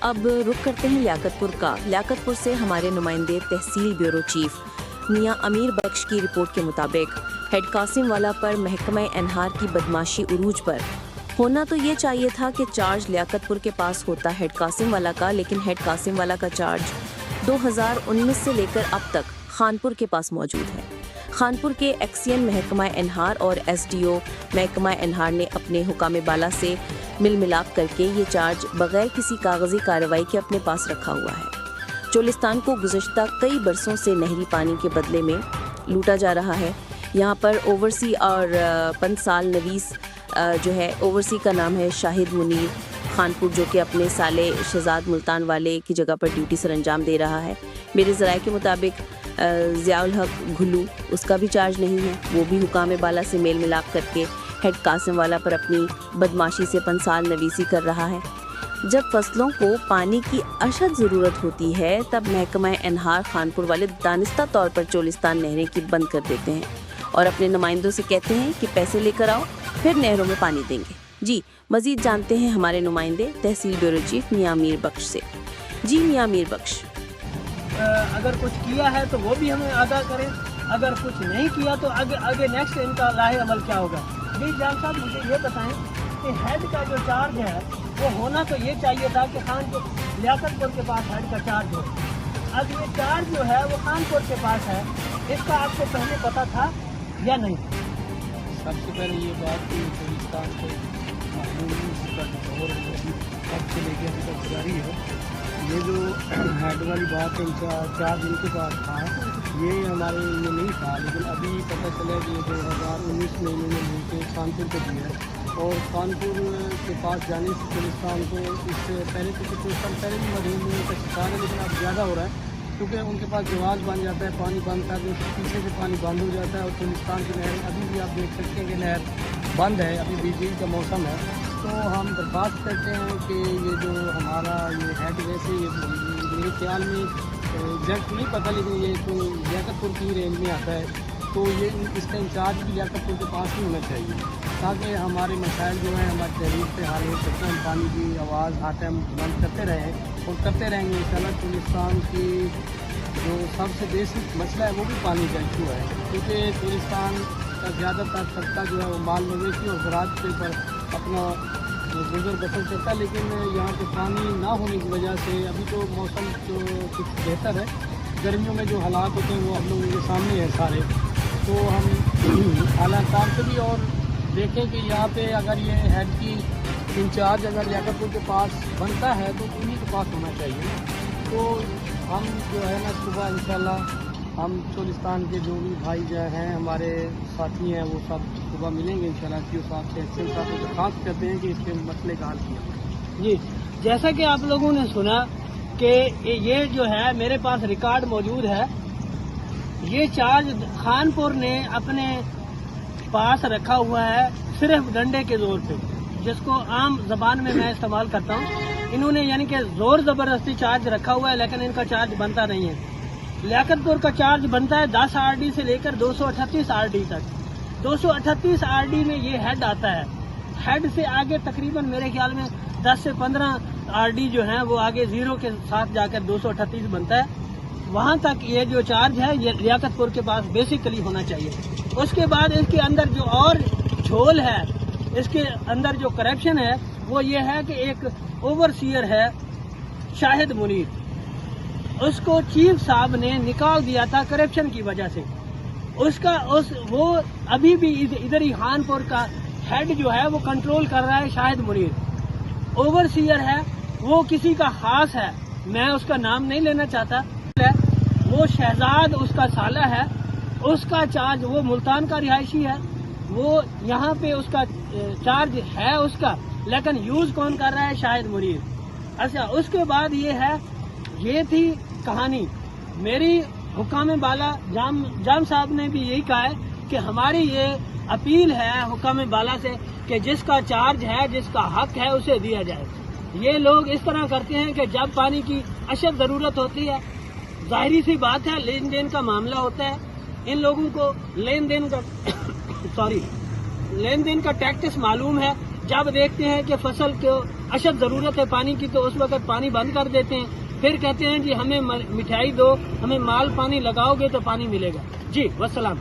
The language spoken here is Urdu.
اب رخ کرتے ہیں لیاقتپور کا۔ لیاقتپور سے ہمارے نمائندے تحصیل بیورو چیف میاں امیر بخش کی رپورٹ کے مطابق ہیڈ قاسم والا پر محکمہ انہار کی بدماشی عروج پر۔ ہونا تو یہ چاہیے تھا کہ چارج لیاقتپور کے پاس ہوتا ہیڈ قاسم والا کا، لیکن ہیڈ قاسم والا کا چارج 2019 سے لے کر اب تک خانپور کے پاس موجود ہے۔ خانپور کے ایکسین محکمہ انہار اور ایس ڈی او محکمہ انہار نے اپنے حکام بالا سے مل ملاپ کر کے یہ چارج بغیر کسی کاغذی کارروائی کے اپنے پاس رکھا ہوا ہے۔ چولستان کو گزشتہ کئی برسوں سے نہری پانی کے بدلے میں لوٹا جا رہا ہے۔ یہاں پر اوورسی اور 5 سال نویس جو ہے، اوورسی کا نام ہے شاہد منیر خانپور، جو کہ اپنے سالے شہزاد ملتان والے کی جگہ پر ڈیوٹی سر انجام دے رہا ہے۔ میرے ذرائع کے مطابق ضیاء الحق گھلو، اس کا بھی چارج نہیں ہے، وہ بھی حکام بالا سے میل ملاپ کر کے ہیڈ قاسم والا پر اپنی بدماشی سے 5 سال نویسی کر رہا ہے۔ جب فصلوں کو پانی کی اشد ضرورت ہوتی ہے تب محکمہ انہار خانپور والے دانستہ طور پر چولستان نہریں کی بند کر دیتے ہیں اور اپنے نمائندوں سے کہتے ہیں کہ پیسے لے کر آؤ، پھر نہروں میں پانی دیں گے۔ جی مزید جانتے ہیں ہمارے نمائندے تحصیل بیورو چیف میاں امیر بخش سے۔ جی میاں امیر بخش، اگر کچھ کیا ہے تو وہ بھی ہمیں ادا کریں، اگر کچھ نہیں کیا تو آگے نیکسٹ ان کا لاہے عمل کیا ہوگا۔ جی جان صاحب، مجھے یہ بتائیں کہ ہیڈ کا جو چارج ہے وہ ہونا تو یہ چاہیے تھا کہ خانپور لیاقتپور کے پاس ہیڈ کا چارج ہو۔ اب یہ چارج جو ہے وہ خانپور کے پاس ہے، اس کا آپ کو پہلے پتہ تھا یا نہیں؟ سب سے پہلے یہ بات کہ چولستان کو سب سے لے کے ابھی تک جاری ہے۔ یہ جو ہیڈ والی بات ہے، چارج ان کے پاس تھا، یہ ہمارے میں نہیں تھا، لیکن ابھی پتہ چلا کہ یہ 2019 میں انہوں نے لے کے کانپور کو دیا ہے، اور کانپور کے پاس جانے سے چولستان کو اس سے پہلے تو چولستان پہلے بھی مدھوبنی کا شکار ہے، لیکن اب زیادہ ہو رہا ہے کیونکہ ان کے پاس جواز بن جاتا ہے، پانی بند تھا تو پیچھے سے پانی بند ہو جاتا ہے، اور چولستان کی نہر ابھی بھی آپ دیکھ سکتے ہیں کہ نہر بند ہے، ابھی بجلی کا موسم ہے۔ تو ہم درخواست کرتے ہیں کہ یہ جو ہمارا یہ ہیڈ، ویسے یہ میرے خیال میں ایگزیکٹ نہیں پتہ، لیکن یہ تو لیاقتپور کی رینج میں آتا ہے، تو یہ اس کا انچارج بھی لیاقتپور کے پاس ہی ہونا چاہیے، تاکہ ہمارے مسائل جو ہیں ہماری تحریر سے حل ہو سکتے ہیں۔ ہم پانی کی آواز ہر ٹائم بند کرتے رہیں اور کرتے رہیں گے انشاءاللہ۔ چولستان کی جو سب سے بیسک مسئلہ ہے وہ بھی پانی کا ایشو ہے، کیونکہ چولستان کا زیادہ تر طبقہ جو ہے وہ مال مویشی اور زراعت کے اوپر اپنا گزر بسر کرتا ہے، لیکن یہاں پہ پانی نہ ہونے کی وجہ سے ابھی تو موسم تو کچھ بہتر ہے، گرمیوں میں جو حالات ہوتے ہیں وہ ہم لوگوں کے سامنے ہیں سارے، تو ہم اعلیٰ کار سے بھی اور دیکھیں کہ یہاں پہ اگر یہ ہیڈ کی انچارج اگر لیاقتپور کے پاس بنتا ہے تو انہیں کے پاس ہونا چاہیے۔ تو ہم جو ہے نا صبح انشاءاللہ ہم چولستان کے جو بھی بھائی جو ہیں ہمارے ساتھی ہیں وہ سب صبح ملیں گے انشاءاللہ۔ سی او صاحب سے ایکسن صاحب کو درخواست کرتے ہیں کہ اس کے مسئلے کا حل کیا۔ جی جیسا کہ آپ لوگوں نے سنا کہ یہ جو ہے میرے پاس ریکارڈ موجود ہے، یہ چارج خانپور نے اپنے پاس رکھا ہوا ہے صرف ڈنڈے کے زور پہ، جس کو عام زبان میں استعمال کرتا ہوں۔ انہوں نے یعنی کہ زور زبردستی چارج رکھا ہوا ہے، لیکن ان کا چارج بنتا نہیں ہے۔ لیاقتپور کا چارج بنتا ہے 10 آر ڈی سے لے کر 238 آر ڈی تک۔ 238 آر ڈی میں یہ ہیڈ آتا ہے، ہیڈ سے آگے تقریباً میرے خیال میں 10 سے 15 آر ڈی جو ہیں وہ آگے زیرو کے ساتھ جا کر 238 بنتا ہے، وہاں تک یہ جو چارج ہے یہ لیاقتپور کے پاس بیسیکلی ہونا چاہیے۔ اس کے بعد اس کے اندر جو اور جھول ہے، اس کے اندر جو کرپشن ہے وہ یہ ہے کہ ایک اوور سیئر ہے شاہد منیر، اس کو چیف صاحب نے نکال دیا تھا کرپشن کی وجہ سے۔ وہ ابھی بھی ادھر ہی خانپور کا ہیڈ جو ہے وہ کنٹرول کر رہا ہے شاہد منیر، اوور سیئر ہے، وہ کسی کا خاص ہے، میں اس کا نام نہیں لینا چاہتا، وہ شہزاد اس کا سالہ ہے، اس کا چارج، وہ ملتان کا رہائشی ہے، وہ یہاں پہ اس کا چارج ہے اس کا، لیکن یوز کون کر رہا ہے؟ شاہد منیر۔ اچھا، اس کے بعد یہ تھی کہانی۔ میری حکام بالا جام صاحب نے بھی یہی کہا ہے کہ ہماری یہ اپیل ہے حکام بالا سے کہ جس کا چارج ہے، جس کا حق ہے، اسے دیا جائے۔ یہ لوگ اس طرح کرتے ہیں کہ جب پانی کی اشد ضرورت ہوتی ہے، ظاہری سی بات ہے لین دین کا معاملہ ہوتا ہے، ان لوگوں کو لین دین کا ٹیکٹس معلوم ہے۔ جب دیکھتے ہیں کہ فصل کو اشد ضرورت ہے پانی کی تو اس وقت پانی بند کر دیتے ہیں، پھر کہتے ہیں جی ہمیں مٹھائی دو، ہمیں مال پانی لگاؤ گے تو پانی ملے گا. جی والسلام.